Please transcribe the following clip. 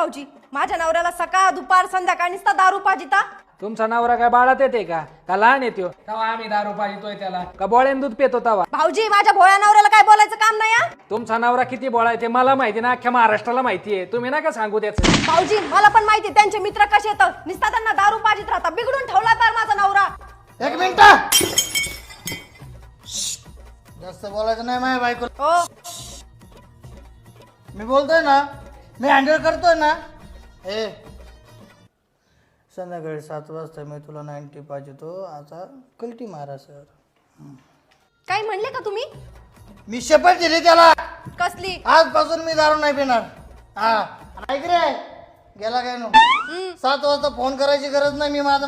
भाऊजी, माझ्या नवऱ्याला सकाळ दुपार संध्याकाळ नुसता दारू पाजिता. तुमचा नवरा काय बाळात येते का लहान येतो तवा आम्ही दारू पाजितोय त्याला का बोळ्यान दूध पितो तवा? भाऊजी, माझ्या भोळ्या नवऱ्याला काय बोलायचं काम नाही हा. तुमचा नवरा किती बोळा आहे ते मला माहिती ना, अख्ख्या महाराष्ट्राला माहिती आहे. तुम्ही नका सांगू त्याचं. भाऊजी, मला पण माहिती त्यांचे मित्र कसे येतात, नुसता त्यांना दारू पाजित राहतात. बिघडून ठेवला तर माझा नवरा. एक मिनिट, जास्त बोलायचं नाही माझ्या बायको. हो, मी बोलतोय ना, मी हँडल करतोय ना. संध्याकाळी 7 वाजता मी तुला 90 पाहिजेतो. आता कलटी मारा सर. काय म्हणले का तुम्ही? मी शपथ दिली त्याला, कसली? आजपासून मी दारू नाही पिणार. हा ऐक रे, गेला काय नो. 7 वाजता फोन करायची गरज नाही. मी माझं